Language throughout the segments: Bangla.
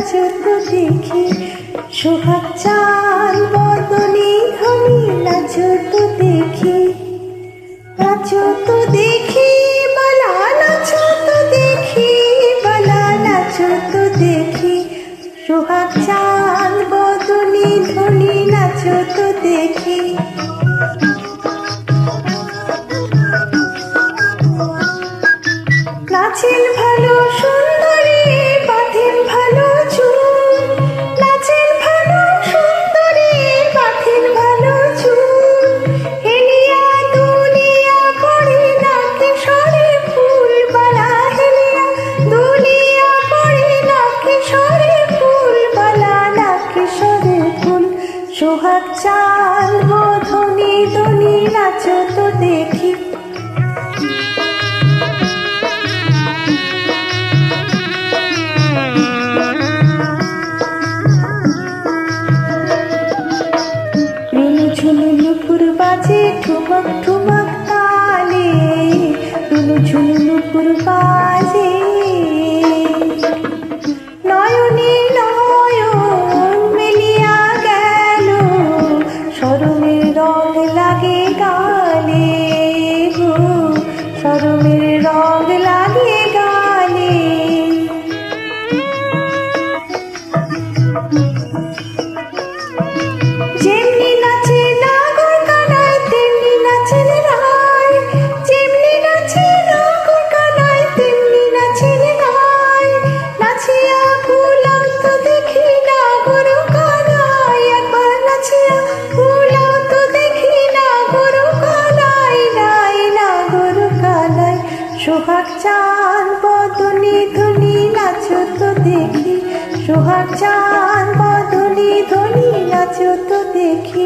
নাচো তো দেখি, সোহাগ চাঁদ বদনে ধনি নাচো তো দেখি, নাচো তো দেখি বালা, নাচো তো দেখি বালা, নাচো তো দেখি, সোহাগ চাঁদ বদনে ধনি নাচো তো দেখি। নাচেন ভালো সুন্দরী, বাঁধেন ভালো চুল, নাচেন ভালো সুন্দরী, বাঁধেন ভালো চুল, হেলিয়া দুলিয়া পড়ে নাকে সরে ফুল বালা, হেলিয়া দুলিয়া পড়ে নাকে সরে ফুল বালা, নাকে সরে ফুল, সোহাগ চাঁদ বদনে ধনি নাচো তো দেখি। ঝুনু নুপুর বাজে ঠুমক ঠুমক তালে, ঝুনু ঝুনু নুপুর বাজে, নয়নে নয়ন মেলিয়া গেল, শরমের রং লাগে গালে গো, শরমের রং লাগে গালে। যেমনি নাচে নাগর কানায় তেমনি নাচেন রায়, যেমনি নাচে নাগর কানায় তেমনি নাচেন রায়, নাচিয়া ভুলাও তো দেখি নাগর কানায়, একবার নাচিয়া ভুলাও তো দেখি নাগর কানায়, নাই নাগর কানায়, সোহাগ চাঁদ বদনে ধনি নাচো তো দেখি, সোহাগ চাঁদ বদনে ধনি নাচো তো দেখি,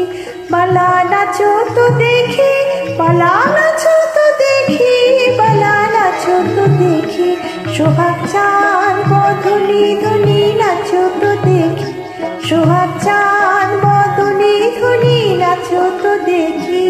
বালা নাচো তো দেখি, বালা নাচো তো দেখি, বালা নাচো তো দেখি, সোহাগ চাঁদ বদনে ধনি নাচো তো দেখি, সোহাগ চাঁদ বদনে ধনি নাচো তো দেখি।